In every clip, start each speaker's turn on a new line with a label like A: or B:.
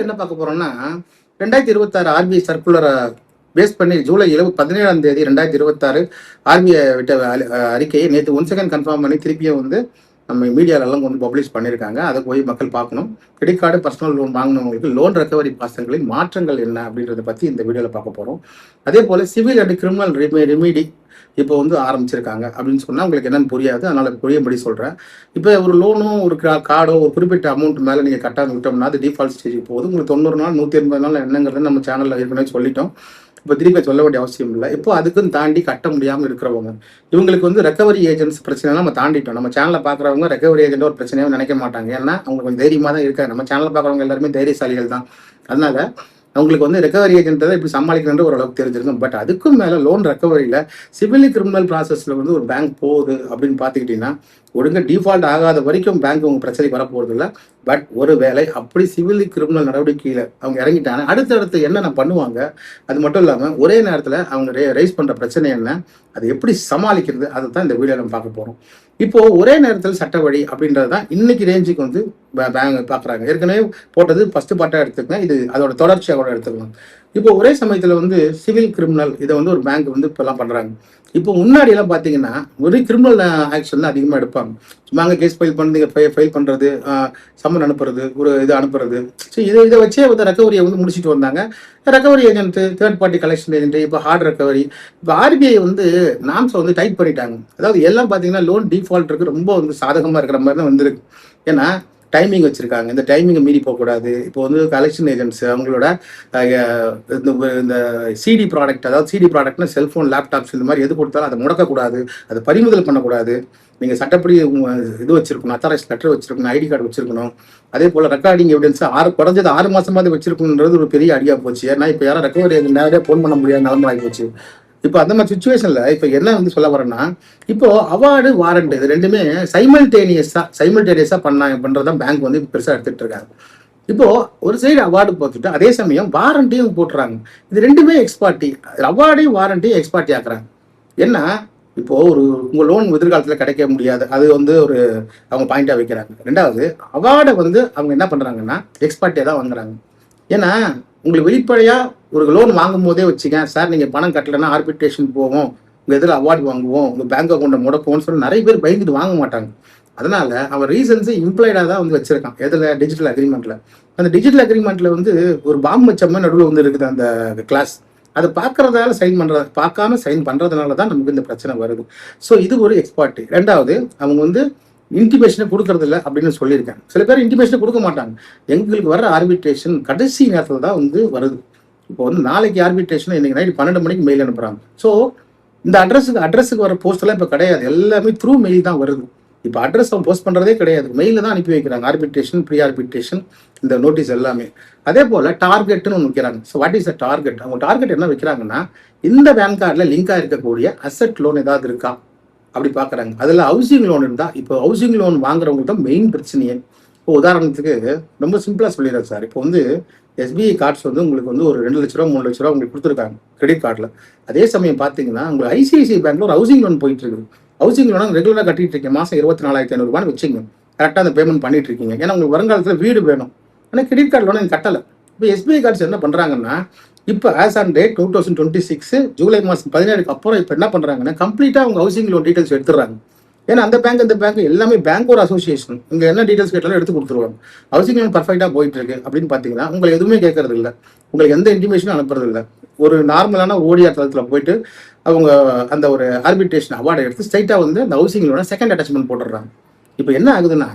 A: என்ன பார்க்க போறோம்னா 2026 ஆர்பிஐ சர்க்குலரை பேஸ் பண்ணி ஜூலை 17ஆம் தேதி 2026 ஆர்பிஐ விட்ட அறிக்கையை நேற்று ஒன் செகண்ட் கன்ஃபார்ம் பண்ணி திருப்பியும் நம்ம மீடியாலெல்லாம் பப்ளிஷ் பண்ணியிருக்காங்க. அதை போய் மக்கள் பார்க்கணும். கிரெடிட் கார்டு, பர்சனல் லோன் வாங்கினவங்களுக்கு லோன் ரெக்கவரி பாசங்களின் மாற்றங்கள் என்ன அப்படின்றத பற்றி இந்த வீடியோவில் பார்க்க போகிறோம். அதே போல் சிவில் அண்ட் கிரிமினல் ரெமிடி இப்போ ஆரம்பிச்சிருக்காங்க அப்படின்னு சொன்னால் உங்களுக்கு என்னன்னு புரியாது. அதனால் புரியும்படி சொல்கிறேன். இப்போ ஒரு லோனோ ஒரு கார்டோ ஒரு குறிப்பிட்ட அமௌண்ட் மேலே நீங்கள் கட்டாமல் விட்டோம்னா அது டிஃபால்ட் ஸ்டேஜுக்கு போகுது. உங்களுக்கு 90 நாள் 180 நாள் என்னங்கிறது நம்ம சேனலில் ஏற்கனவே சொல்லிட்டோம். இப்போ திருப்பி சொல்ல வேண்டிய அவசியம் இல்லை. இப்போ அதுக்கும் தாண்டி கட்ட முடியாமல் இருக்கிறவங்க இவங்களுக்கு ரெக்கவரி ஏஜென்ட்ஸ் பிரச்சனை நம்ம தாண்டிட்டோம். நம்ம சேனலில் பார்க்குறவங்க ரெக்கவரி ஏஜென்ட் ஒரு பிரச்சனையாக நினைக்க மாட்டாங்க. ஏன்னா அவங்க கொஞ்சம் தைரியமாக தான் இருக்காங்க. நம்ம சேனலில் பார்க்குறவங்க எல்லாருமே தைரியசாலிகள் தான். அதனால அவங்களுக்கு ரெக்கவரி ஏஜென்ட் தான் இப்படி சமாளிக்கணுன்ற ஓரளவுக்கு தெரிஞ்சிருக்கும். பட் அதுக்கும் மேலே லோன் ரெக்கவரியில் சிவில் கிரிமினல் ப்ராசஸில் ஒரு பேங்க் போகுது அப்படின்னு பார்த்துக்கிட்டிங்கன்னா ஒழுங்காக டிஃபால்ட் ஆகாத வரைக்கும் பேங்க் உங்கள் பிரச்சனைக்கு வரப்போகிறது இல்லை. பட் ஒரு வேளை அப்படி சிவில் கிரிமினல் நடவடிக்கையில் அவங்க இறங்கிட்டாங்க அடுத்தடுத்து என்னென்ன பண்ணுவாங்க, அது மட்டும் இல்லாமல் ஒரே நேரத்தில் அவங்க ரைஸ் பண்ணுற பிரச்சனை என்ன, அதை எப்படி சமாளிக்கிறது, அதை தான் இந்த வீடியோ நம்ம பார்க்க போகிறோம். இப்போது ஒரே நேரத்தில் சட்ட வழி அப்படின்றது தான் இன்னைக்கு ரேஞ்சுக்கு பேங்க் பார்க்குறாங்க. ஏற்கனவே போட்டது ஃபஸ்ட்டு பார்ட்டாக எடுத்துக்கங்க, இது அதோட தொடர்ச்சியாக கூட எடுத்துக்கலாம். இப்போ ஒரே சமயத்தில் சிவில் கிரிமினல் இதை ஒரு பேங்க் இப்போல்லாம் பண்ணுறாங்க. இப்போ முன்னாடியெல்லாம் பார்த்தீங்கன்னா ஒரு கிரிமினல் ஆக்ஷன் தான் அதிகமாக எடுப்பாங்க. சும்மா கேஸ் ஃபைல் பண்ணுறது, சம்மன் அனுப்புறது, ஒரு இது அனுப்புறது. ஸோ இதை வச்சே ரெக்கவரியை முடிச்சுட்டு வந்தாங்க. Recovery agent, third party collection agent, இப்போ ஹார்ட் ரெக்கவரி. இப்போ ஆர்பிஐ நாம்ஸை டைட் பண்ணிட்டாங்க. அதாவது எல்லாம் பார்த்தீங்கன்னா லோன் டிஃபால்ட்டுக்கு ரொம்ப சாதகமாக இருக்கிற மாதிரி தான் வந்திருக்கு. ஏன்னா டைமிங் வச்சுருக்காங்க. இந்த டைமிங்கை மீறி போகக்கூடாது. இப்போ கலெக்ஷன் ஏஜென்ட்ஸ் அவங்களோட இந்த சிடி ப்ராடக்ட், அதாவது சிடி ப்ராடக்ட்னா செல்ஃபோன், லேப்டாப்ஸ் இந்த மாதிரி எது கொடுத்தாலும் அதை முடக்கக்கூடாது, அதை பறிமுதல் பண்ணக்கூடாது. நீங்கள் சட்டப்படி இது வச்சிருக்கணும், அத்தாரைஸ் லெட்டர் வச்சிருக்கணும், ஐடி கார்டு வச்சிருக்கணும். அதே போல் ரெக்கார்டிங் எவிடன்ஸ் குறைஞ்சது 6 மாதமாவது வச்சிருக்கணுன்றது ஒரு பெரிய ஐடியா போச்சு. ஏன்னா இப்போ யாரும் ரெக்கவரி நேரடியாக ஃபோன் பண்ண முடியாத நிலைமை ஆகி போச்சு. இப்போ அந்த மாதிரி சுச்சுவேஷனில் இப்போ என்ன சொல்ல வரேன்னா, இப்போ அவார்டு வாரண்ட் இது ரெண்டுமே சைமல்டேனியஸாக பண்ணுறதான் பேங்க் இப்போ பெருசாக எடுத்துகிட்டு இருக்காங்க. இப்போ ஒரு சைடு அவார்டு போட்டுட்டு அதே சமயம் வாரண்டியும் போட்டுறாங்க. இது ரெண்டுமே எக்ஸ்பார்ட்டி, அவார்டையும் வாரண்டியும் எக்ஸ்பார்ட்டி ஆக்குறாங்க. ஏன்னா இப்போ உங்கள் லோன் எதிர்காலத்தில் கிடைக்க முடியாது, அது ஒரு அவங்க பாயிண்டாக வைக்கிறாங்க. ரெண்டாவது அவார்டை அவங்க என்ன பண்ணுறாங்கன்னா எக்ஸ்பார்ட்டியாக தான் வாங்குறாங்க. ஏன்னா உங்களுக்கு வெளிப்படையாக ஒரு லோன் வாங்கும் போதே வச்சுக்க சார், நீங்கள் பணம் கட்டலைன்னா ஆர்பிட்ரேஷன் போவோம், உங்கள் எதில் அவார்டு வாங்குவோம், உங்கள் பேங்க் அக்கௌண்ட்டை முடக்குவோம்னு சொல்லி நிறைய பேர் பயந்துட்டு வாங்க மாட்டாங்க. அதனால அவன் ரீசன்ஸை இம்ப்ளாய்டாக தான் வச்சிருக்கான். எதில்? டிஜிட்டல் அக்ரிமெண்ட்டில். அந்த டிஜிட்டல் அக்ரிமெண்ட்டில் ஒரு பாம்பு வச்ச நடுவில் இருக்குது அந்த கிளாஸ். அதை பார்க்கறதால பார்க்காம சைன் பண்ணுறதுனால தான் நமக்கு இந்த பிரச்சனை வருது. ஸோ இது ஒரு எக்ஸ்பார்ட்டி. ரெண்டாவது அவங்க இன்டிமேஷனை கொடுக்கறது இல்லை அப்படின்னு சொல்லியிருக்காங்க. சில பேர் இன்டிமேஷனை கொடுக்க மாட்டாங்க. எங்களுக்கு வர ஆர்பிட்ரேஷன் கடைசி நேரத்தில் தான் வருது. இப்போ நாளைக்கு ஆர்பிட்ரேஷன் இன்னைக்கு நைட் 12 மணிக்கு மெயில் அனுப்புகிறாங்க. ஸோ இந்த அட்ரஸுக்கு வர போஸ்டெல்லாம் இப்போ கிடையாது, எல்லாமே த்ரூ மெயில் தான் வருது. இப்போ அட்ரஸ் அவங்க போஸ்ட் பண்ணுறதே கிடையாது, மெயிலில் தான் அனுப்பி வைக்கிறாங்க. ஆர்பிட்ரேஷன், ப்ரீ ஆர்பிட்ரேஷன், இந்த நோட்டீஸ் எல்லாமே. அதே போல் டார்கெட்னு ஒன்று வைக்கிறாங்க. So what is the target? அவங்க டார்கெட் என்ன வைக்கிறாங்கன்னா, இந்த பேங்க் கார்டில் லிங்காக இருக்கக்கூடிய அசெட் லோன் ஏதாவது இருக்கா அப்படி பார்க்குறாங்க. அதில் ஹவுசிங் லோன் இருந்தால், இப்போ ஹவுசிங் லோன் வாங்குறவங்களுக்கு தான் மெயின் பிரச்சனையே. இப்போ உதாரணத்துக்கு ரொம்ப சிம்பிளாக சொல்லிடுறேன் சார். இப்போ எஸ்பிஐ கார்ட்ஸ் உங்களுக்கு ஒரு 2 லட்ச ரூபா 3 லட்ச ரூபா உங்களுக்கு கொடுத்துருக்காங்க கிரெடிட் கார்டில். அதே சமயம் பார்த்தீங்கன்னா உங்களுக்கு ஐசிஐசிஐ பேங்க்ல ஒரு ஹவுசிங் லோன் போயிட்டு இருக்குது. ஹவுசிங் லோன் ரெகுலராக கட்டிட்டு இருக்கீங்க, மாதம் 24,500 வச்சுங்க, கரெக்டாக அந்த பேமெண்ட் பண்ணிட்டு இருக்கீங்க. ஏன்னா உங்களுக்கு வருங்காலத்தில் வீடு வேணும். ஆனால் கிரெடிட் கார்டு லோன் கட்டலை. இப்போ எஸ்பிஐ கார்ட்ஸ் என்ன பண்ணுறாங்கன்னா, இப்போ ஆஸ் ஆன் டேட் 2026 ஜூலை மாதம் 17க்கு அப்புறம் இப்போ என்ன பண்ணுறாங்கன்னா கம்ப்ளீட்டாக அவங்க ஹவுசிங் லோன் டீட்டெயில்ஸ் எடுத்துடுறாங்க. ஏன்னா அந்த பேங்க் எல்லாமே பேங்க் ஒரு அசோசியேஷன், இங்கே என்ன டீட்டெயில்ஸ் கேட்டாலும் எடுத்து கொடுத்துருவாங்க. ஹவுசிங் லோன் பர்ஃபெக்டாக போயிட்டு இருக்கு அப்படின்னு பார்த்தீங்கன்னா உங்களுக்கு எதுவுமே கேட்கறது இல்லை, உங்களுக்கு எந்த இன்டிமேஷனும் அனுப்புறது இல்லை. ஒரு நார்மலான ஓடிஆர் தளத்தில் போயிட்டு அவங்க அந்த ஒரு ஆர்பிட்ரேஷன் அவார்டை எடுத்து ஸ்ட்ரைட்டாக அந்த ஹவுசிங் லோனை செகண்ட் அட்டாச்மெண்ட் போட்டுடுறாங்க. இப்போ என்ன ஆகுதுன்னா,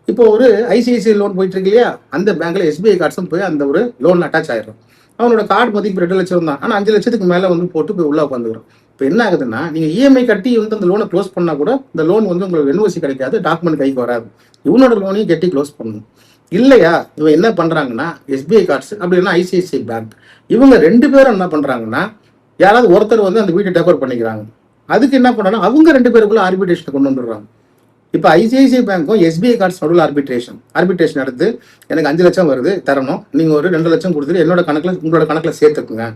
A: இப்போ ஒரு ஐசிஐசிஐ லோன் போயிட்டு இருக்கு இல்லையா, அந்த பேங்க்ல எஸ்பிஐ கார்ட்ஸும் போய் அந்த ஒரு லோன் அட்டாச் ஆயிடும். அவனோட கார்டு மதிப்பு 2 லட்சம் தான், ஆனால் 5 லட்சத்துக்கு மேலே போட்டு போய் உள்ள உட்காந்துக்கிறோம். இப்போ என்ன ஆகுதுன்னா, நீங்கள் இஎம்ஐ கட்டி அந்த லோனை க்ளோஸ் பண்ணால் கூட இந்த லோன் உங்களுக்கு என்ஓசி கிடைக்காது, டாக்குமெண்ட் கைக்கு வராது. இவனோட லோனையும் கட்டி க்ளோஸ் பண்ணணும் இல்லையா. இவன் என்ன பண்ணுறாங்கன்னா எஸ்பிஐ கார்ட்ஸ் அப்படின்னா ஐசிஐசிஐ பேங்க், இவங்க 2 பேரும் என்ன பண்ணுறாங்கன்னா, யாராவது ஒருத்தர் அந்த வீட்டை டெக்கோர் பண்ணிக்கிறாங்க. அதுக்கு என்ன பண்ணுறாங்கன்னா அவங்க 2 பேருக்குள்ள ஆர்பிட்ரேஷனை கொண்டு வந்துடுறாங்க. இப்போ ஐசிஐசிஐ பேங்க்கும் எஸ்பிஐ கார்ட்ஸ் நடுவில் ஆர்பிட்ரேஷன் எடுத்து எனக்கு 5 லட்சம் வருது தரணும், நீங்கள் ஒரு 2 லட்சம் கொடுத்துட்டு என்னோட கணக்கில் உங்களோட கணக்கில் சேர்த்துக்குங்க.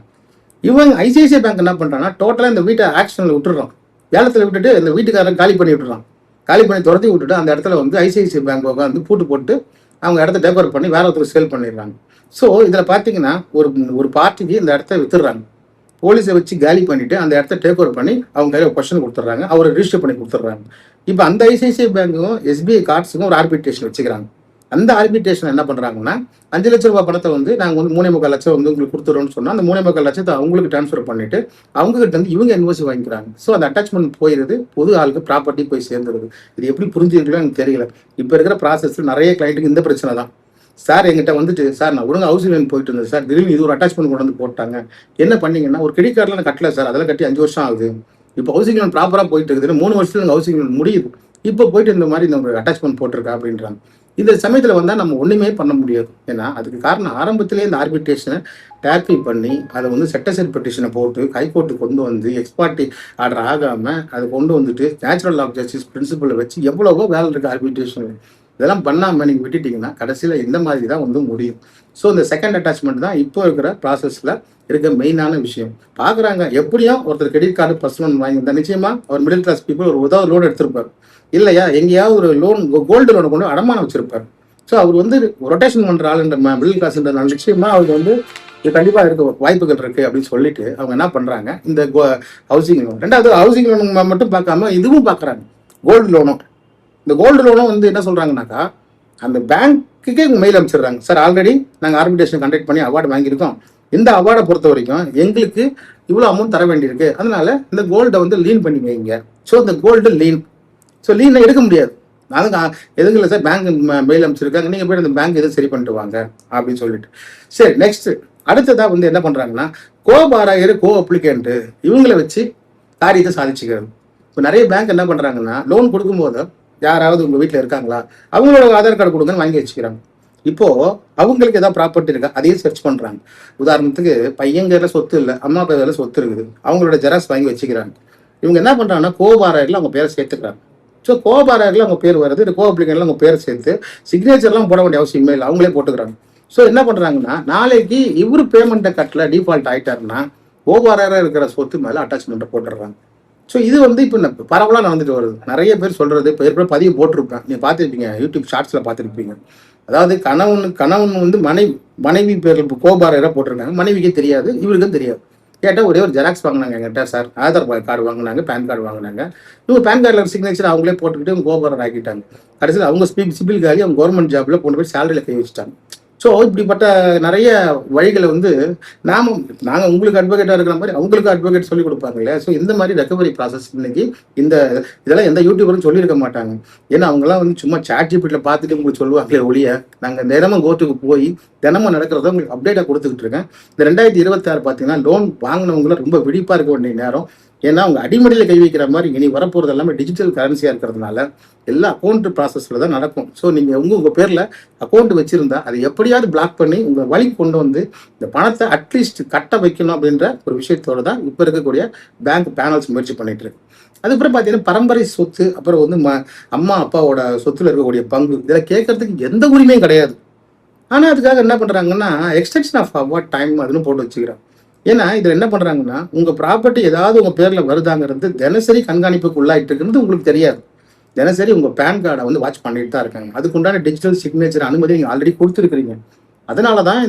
A: இவங்க ஐசிஐசிஐ பேங்க் என்ன பண்ணுறாங்கன்னா டோட்டலாக இந்த வீட்டை ஆக்ஷனில் விட்டுடுறோம், ஏலத்தில் விட்டுட்டு இந்த வீட்டுக்காரன் காலி பண்ணி விட்டுறான். காலி பண்ணி துரத்தி விட்டுட்டு அந்த இடத்துல ஐசிஐசிஐ பேங்க் பூட்டு போட்டு அவங்க இடத்த டெக்கோர் பண்ணி வேற ஒருத்தர் சேல் பண்ணிடுறாங்க. ஸோ இதில் பார்த்தீங்கன்னா ஒரு ஒரு பார்ட்டிக்கு இந்த இடத்த வித்துடுறாங்க, போலீஸை வச்சு காலி பண்ணிட்டு அந்த இடத்த டேக் ஓவர் பண்ணி அவங்க கையில் கொஸ்டின் கொடுத்துட்றாங்க, அவரை ரிஜிஸ்டர் பண்ணி கொடுத்துட்றாங்க. இப்போ அந்த ஐசிஐசிஐ பேங்க்கும் எஸ்பிஐ கார்ட்ஸுக்கும் ஒரு ஆர்பிட்ரேஷன் வச்சுக்கிறாங்க. அந்த ஆர்பிட்ரேஷன் என்ன பண்ணுறாங்கன்னா 5 லட்ச ரூபாய் பணத்தை வந்து நாங்கள் வந்து 3.25 லட்சம் வந்து உங்களுக்கு கொடுத்துறோம்னு சொன்னால் அந்த 3.25 லட்சத்தை அவங்களுக்கு ட்ரான்ஸ்ஃபர் பண்ணிட்டு அவங்க கிட்ட வந்து இவங்க இன்வெஸ்ட் வாங்கிக்கிறாங்க. ஸோ அந்த அட்டாச்மெண்ட் போயிடுது, பொது ஆளுக்கு ப்ராப்பர்ட்டி போய் சேர்ந்துருது. இது எப்படி புரிஞ்சுக்கலாம் எனக்கு தெரியல. இப்போ இருக்கிற ப்ராசஸில் நிறைய கிளைண்ட்டுக்கு இந்த பிரச்சனை தான். சார் எங்கிட்ட வந்துட்டு சார் நான் ஒழுங்கு ஹவுசிங் லோன் போயிட்டு இருந்தேன் சார், திடீர்னு இது ஒரு அட்டாச்மெண்ட் கொண்டு வந்து போட்டாங்க, என்ன பண்ணீங்கன்னா ஒரு கிரெடிட் கார்டில் நான் கட்டல சார், அதெல்லாம் கட்டி 5 வருஷம் ஆகுது, இப்போ ஹவுசிங் லோன் ப்ராப்பராக போயிட்டு இருக்குது, 3 வருஷத்துல ஹவுசிங் லோன் முடியுது, இப்போ போயிட்டு இந்த மாதிரி இந்த அட்டாச்மெண்ட் போட்டிருக்கா அப்படின்றாங்க. இந்த சமயத்தில் வந்தால் நம்ம ஒன்றுமே பண்ண முடியாது. ஏன்னா அதுக்கு காரணம் ஆரம்பத்திலே இந்த ஆர்பிட்ரேஷனை டேக்கிள் பண்ணி அதை வந்து செட்டசைட் பெட்டிஷனை போட்டு ஹைகோர்ட்டுக்கு கொண்டு வந்து எக்ஸ்பார்ட்டி ஆர்டர் ஆகாமல் அதை கொண்டு வந்துட்டு நேச்சுரல் ஆஃப் ஜஸ்டிஸ் பிரின்சிபலை வச்சு எவ்வளவோ வேலை இருக்குது ஆர்பிட்ரேஷன். இதெல்லாம் பண்ணாமல் நீங்கள் விட்டுட்டீங்கன்னா கடைசியில் இந்த மாதிரி தான் வந்து முடியும். ஸோ இந்த செகண்ட் அட்டாச்மெண்ட் தான் இப்போ இருக்கிற ப்ராசஸில் இருக்க மெயினான விஷயம். பார்க்குறாங்க எப்படியும் ஒருத்தர் கிரெடிட் கார்டு பர்சனல் லோன் வாங்கியிருந்தா நிச்சயமாக அவர் மிடில் கிளாஸ் பீப்புள் ஒரு உதவி லோன் எடுத்திருப்பார், இல்லையா எங்கேயாவது ஒரு லோன் கோல்டு லோனை கொண்டு அடமானம் வச்சிருப்பார். ஸோ அவர் வந்து ரொட்டேஷன் பண்ணுற ஆளுன்ற மிடில் கிளாஸ்ன்றதுனால நிச்சயமாக அவருக்கு வந்து இது கண்டிப்பாக இருக்க வாய்ப்புகள் இருக்குது அப்படின்னு சொல்லிட்டு அவங்க என்ன பண்ணுறாங்க, இந்த ஹவுசிங் லோன், ரெண்டாவது ஹவுசிங் லோன் மட்டும் பார்க்காம இதுவும் பார்க்குறாங்க, கோல்டு லோனும். இந்த கோல்டு லோனும் வந்து என்ன சொல்கிறாங்கனாக்கா அந்த பேங்க்குக்கே மெயில் அனுப்பிச்சிடுறாங்க, சார் ஆல்ரெடி நாங்கள் ஆர்பிட்ரேஷன் கண்டக்ட் பண்ணி அவார்டு வாங்கியிருக்கோம், இந்த அவார்டை பொறுத்த வரைக்கும் எங்களுக்கு இவ்வளோ அமௌண்ட் தர வேண்டியிருக்கு, அதனால இந்த கோல்டை வந்து லீன் பண்ணி வைங்க. ஸோ இந்த கோல்டு லீன், ஸோ லீனை எடுக்க முடியாது, அதுங்க எதுவும் இல்லை சார் பேங்க் மெயில் அனுப்பிச்சிருக்காங்க, நீங்கள் போய் அந்த பேங்க் எதுவும் சரி பண்ணிட்டு வாங்க அப்படின்னு சொல்லிட்டு. சரி நெக்ஸ்ட் அடுத்ததாக வந்து என்ன பண்ணுறாங்கன்னா கோபாராயர் கோ அப்ளிகேண்ட்டு இவங்களை வச்சு காரியத்தை சாதிச்சுக்கிறது. இப்போ நிறைய பேங்க் என்ன பண்ணுறாங்கன்னா லோன் கொடுக்கும்போது யாராவது உங்கள் வீட்டில் இருக்காங்களா அவங்களோட ஆதார் கார்டு கொடுங்கன்னு வாங்கி வச்சுக்கிறாங்க. இப்போது அவங்களுக்கு ஏதாவது ப்ராப்பர்ட்டி இருக்கா அதையும் சர்ச் பண்ணுறாங்க. உதாரணத்துக்கு பையன் பேரில் சொத்து இல்லை, அம்மா பேரில் சொத்து இருக்குது, அவங்களோட ஜெராக்ஸ் வாங்கி வச்சுக்கிறாங்க. இவங்க என்ன பண்ணுறாங்கன்னா கோபாராயரில் அவங்க பேரை சேர்த்துக்கிறாங்க. ஸோ கோபாராயரில் அவங்க பேர் வருது, இந்த கோ அப்ளிகேஷனில் அவங்க பேரை சேர்த்து சிக்னேச்சர்லாம் போட வேண்டிய அவசியமே இல்லை, அவங்களே போட்டுக்கிறாங்க. ஸோ என்ன பண்ணுறாங்கன்னா நாளைக்கு இவர் பேமெண்ட்டை கட்டல டிஃபால்ட் ஆகிட்டாருன்னா கோபாராயராக இருக்கிற சொத்து மேலே அட்டாச்மெண்ட்டை போட்டுடுறாங்க. ஸோ இது வந்து இப்போ பரவலாக நடந்துட்டு வருது. நிறைய பேர் சொல்கிறது இப்போ ஏற்கனவே பதிவு போட்டிருப்பேன், நீங்கள் பார்த்துருப்பீங்க, யூடியூப் ஷார்ட்ஸில் பார்த்துருப்பீங்க. அதாவது கணவன் வந்து மனைவி பேரில் கோபாராயராக போட்டிருக்காங்க, மனைவிக்கே தெரியாது, இவருக்கும் தெரியாது. கேட்டால் ஒரே ஒரு ஜெராக்ஸ் வாங்கினாங்க என்கிட்ட சார், ஆதார் கார்டு வாங்கினாங்க, பேன் கார்டு வாங்கினாங்க, இவங்க பேன் கார்டில் சிக்னேச்சர் அவங்களே போட்டுக்கிட்டு அவங்க கோபாரர் ஆக்கிட்டாங்க. கடைசியில் அவங்க சிபில் காலி அவங்க கவர்மெண்ட் ஜாபில் கொண்டு போய் சேலரியில் கை வச்சுட்டாங்க. ஸோ இப்படிப்பட்ட நிறைய வழிகளை வந்து நாங்கள் உங்களுக்கு அட்வொகேட்டாக இருக்கிற மாதிரி அவங்களுக்கு அட்வொகேட் சொல்லி கொடுப்பாங்க இல்லையா. ஸோ இந்த மாதிரி ரெக்கவரி ப்ராசஸ் இன்னைக்கு இதெல்லாம் எந்த யூடியூபரும் சொல்லியிருக்க மாட்டாங்க. ஏன்னா அவங்களாம் வந்து சும்மா சாட்ஜிபிட்டில் பார்த்துட்டு உங்களுக்கு சொல்லுவாங்களே ஒழிய நாங்கள் தினமும் கோர்ட்டுக்கு போய் தினமும் நடக்கிறத உங்களுக்கு அப்டேட்டாக கொடுத்துக்கிட்டு இருக்கேன். இந்த 2026 பார்த்தீங்கன்னா லோன் வாங்கினவங்களும் ரொம்ப விழிப்பாக இருக்க வேண்டிய நேரம். ஏன்னா அவங்க அடிமடியில் கை வைக்கிற மாதிரி இனி வரப்போகிறது எல்லாமே டிஜிட்டல் கரன்சியாக இருக்கிறதுனால எல்லா அக்கௌண்ட் ப்ராசஸில் தான் நடக்கும். ஸோ நீங்கள் உங்கள் பேரில் அக்கௌண்ட் வச்சுருந்தா அதை எப்படியாவது பிளாக் பண்ணி உங்கள் வழிக்கு கொண்டு வந்து இந்த பணத்தை அட்லீஸ்ட் கட்ட வைக்கணும் அப்படின்ற ஒரு விஷயத்தோடு தான் இப்போ இருக்கக்கூடிய பேங்க் பேனல்ஸ் முயற்சி பண்ணிட்டு இருக்கு. அதுக்கப்புறம் பார்த்தீங்கன்னா பரம்பரை சொத்து, அப்புறம் வந்து அம்மா அப்பாவோட சொத்துல இருக்கக்கூடிய பங்கு, இதில் கேட்கறதுக்கு எந்த உரிமையும் கிடையாது. ஆனால் அதுக்காக என்ன பண்ணுறாங்கன்னா எக்ஸ்டென்ஷன் ஆஃப் அவார்ட் டைம் அதுன்னு போட்டு வச்சுக்கிறாங்க. ஏன்னா இதில் என்ன பண்ணுறாங்கன்னா உங்கள் ப்ராப்பர்ட்டி ஏதாவது உங்கள் பேரில் வருதாங்கிறது தினசரி கண்காணிப்புக்கு உள்ளாயிட்டு இருக்குறது உங்களுக்கு தெரியாது. தினசரி உங்கள் பேன் கார்டை வந்து வாட்ச் பண்ணிட்டு தான் இருக்காங்க. அதுக்குண்டான டிஜிட்டல் சிக்னேச்சர் அனுமதி நீங்கள் ஆல்ரெடி கொடுத்துருக்குறீங்க. அதனால தான்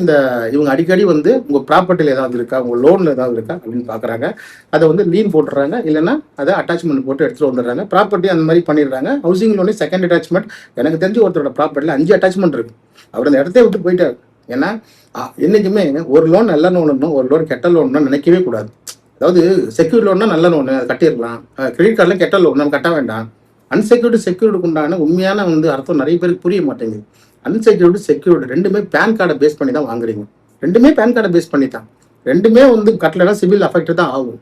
A: இவங்க அடிக்கடி வந்து உங்கள் ப்ராப்பர்ட்டியில் ஏதாவது இருக்கா, உங்கள் லோனில் ஏதாவது இருக்கா அப்படின்னு பார்க்குறாங்க. அதை வந்து லீன் போட்டுறாங்க, இல்லைன்னா அதை அட்டாச்மெண்ட் போட்டு எடுத்துகிட்டு வந்துடுறாங்க. ப்ராப்பர்ட்டி அந்த மாதிரி பண்ணிடுறாங்க. ஹவுசிங் லோனே செகண்ட் அட்டாச்மெண்ட். எனக்கு தெரிஞ்சு ஒருத்தரோட ப்ராப்பர்ட்டியில் 5 அட்டாச்மெண்ட் இருக்குது. அவர் அந்த இடத்த விட்டு போயிட்டார். ஏன்னா என்றைக்குமே ஒரு லோன் நல்ல லோனுன்னு ஒரு லோன் கெட்ட லோன்னு நினைக்கவே கூடாது. அதாவது செக்யூர் லோன்னா நல்ல லோனு கட்டிடலாம், கிரெடிட் கார்டில் கெட்ட லோன் நம்ம கட்ட வேண்டாம். செக்யூர்டுக்கு உண்டான உண்மையான வந்து அர்த்தம் நிறைய பேருக்கு புரிய மாட்டேங்குது. செக்யூர்டு ரெண்டுமே பேன் கார்டை பேஸ் பண்ணி தான் வாங்குறீங்க. ரெண்டுமே பேன் கார்டை பேஸ் பண்ணி தான். ரெண்டுமே வந்து கட்டலைன்னா சிவில் அஃபெக்ட் தான் ஆகும்.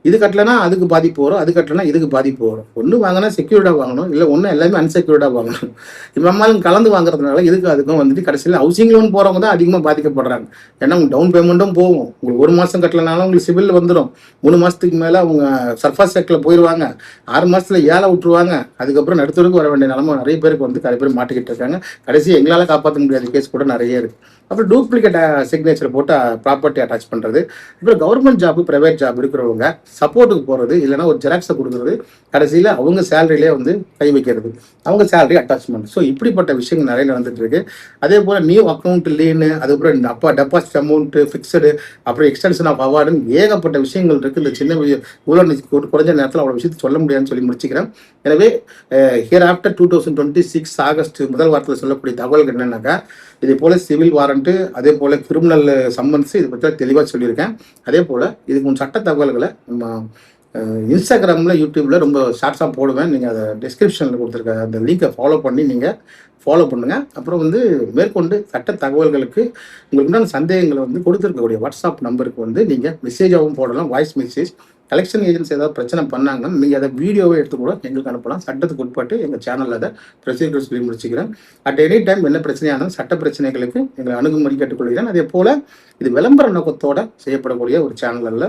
A: இது கட்டலைன்னா அதுக்கு பாதிப்பு வரும், அது கட்டலைன்னா இதுக்கு பாதிப்பு வரும். ஒன்று வாங்கினா செக்யூர்டாக வாங்கணும், இல்லை ஒன்று எல்லாமே அன்செக்யூர்டாக வாங்கணும். இப்போ நம்மளும் கலந்து வாங்குறதுனால இதுக்கு அதுக்கும் வந்துட்டு கடைசியில் ஹவுசிங் லோன் போகிறவங்க தான் அதிகமாக பாதிக்கப்படுறாங்க. ஏன்னா உங்களுக்கு டவுன் பேமெண்ட்டும் போகும், உங்களுக்கு 1 மாதம் கட்டலைனாலும் உங்களுக்கு சிவில் வந்துடும், 3 மாதத்துக்கு மேலே அவங்க சர்ஃபாஸ் செக்கில் போயிடுவாங்க, 6 மாதத்தில் ஏழை விட்டுருவாங்க. அதுக்கப்புறம் நடுத்தருக்கு வர வேண்டிய நிலமை நிறைய பேருக்கு வந்து நிறைய பேர் மாட்டிக்கிட்டு இருக்காங்க. கடைசி எங்களால் காப்பாற்ற முடியாத கேஸ் கூட நிறைய இருக்குது. அப்புறம் டூப்ளிகேட் சிக்னேச்சர் போட்டு ப்ராப்பர்ட்டி அட்டாச் பண்ணுறது. அப்புறம் கவர்மெண்ட் ஜாப் ப்ரைவேட் ஜாப் இருக்கிறவங்க சப்போர்ட்டுக்கு போகிறது, இல்லைன்னா ஒரு ஜெராக்ஸை கொடுக்குறது, கடைசியில் அவங்க சேலரியிலே வந்து கை வைக்கிறது, அவங்க சேலரி அட்டாச்மெண்ட். ஸோ இப்படிப்பட்ட விஷயங்கள் நிறைய நடந்துட்டு இருக்கு. அதே போல் நியூ அக்கௌண்ட் லீனு, அதுக்கப்புறம் டெபாசிட் அமௌண்ட்டு ஃபிக்ஸடு, அப்புறம் எக்ஸ்டென்ஷன் ஆஃப் அவார்டுன்னு ஏகப்பட்ட விஷயங்கள் இருக்குது. இந்த சின்ன இவ்வளோ குறைஞ்ச நேரத்தில் அவ்வளோ விஷயத்தை சொல்ல முடியாதுன்னு சொல்லி முடிச்சுக்கிறேன். எனவே ஹியர் ஆஃப்டர் 2026 ஆகஸ்ட் முதல் வாரத்தில் சொல்லக்கூடிய தகவல்கள் என்னன்னாக்கா, இதே போல் சிவில் வாரண்ட்டு, அதே போல் கிரிமினல் சம்மன்ஸ், இதை பற்றி தெளிவாக சொல்லியிருக்கேன். அதே போல் இதுக்கு சட்ட தகவல்களை நம்ம இன்ஸ்டாகிராமில், யூடியூப்பில் ரொம்ப ஷார்ட்ஸாக போடுவேன். நீங்கள் அதை டிஸ்கிரிப்ஷனில் கொடுத்துருக்க அந்த லிங்கை ஃபாலோ பண்ணி நீங்கள் ஃபாலோ பண்ணுங்கள். அப்புறம் வந்து மேற்கொண்டு சட்ட தகவல்களுக்கு உங்களுக்கு உண்டான சந்தேகங்களை வந்து கொடுத்துருக்கக்கூடிய வாட்ஸ்அப் நம்பருக்கு வந்து நீங்கள் மெசேஜாகவும் போடலாம், வாய்ஸ் மெசேஜ். கலெக்ஷன் ஏஜென்சி ஏதாவது பிரச்சனை பண்ணாங்கன்னா நீங்கள் அதை வீடியோவை எடுத்து கூட எங்களுக்கு அனுப்பலாம். சட்டத்துக்கு உட்பட்டு எங்கள் சேனலில் அதை ப்ரொசீஜர் சொல்லி முடிச்சுக்கிறேன். அட் எனி டைம் என்ன பிரச்சனையானாலும் சட்ட பிரச்சனைகளுக்கு எங்களை அணுகுமுறை கேட்டுக்கொள்கிறேன். அதே போல் இது விளம்பர நோக்கத்தோடு செய்யப்படக்கூடிய ஒரு சேனல் அல்ல.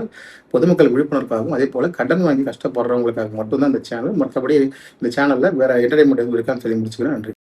A: பொதுமக்கள் விழிப்புணர்வுக்காகவும், அதே போல் கடன் வாங்கி கஷ்டப்படுறவங்களுக்காக மட்டும்தான் இந்த சேனல். மற்றபடி இந்த சேனலில் வேறு என்டர்டைன்மெண்ட் எதுவும் இருக்கான்னு சொல்லி முடிச்சுக்கிறேன். நன்றி.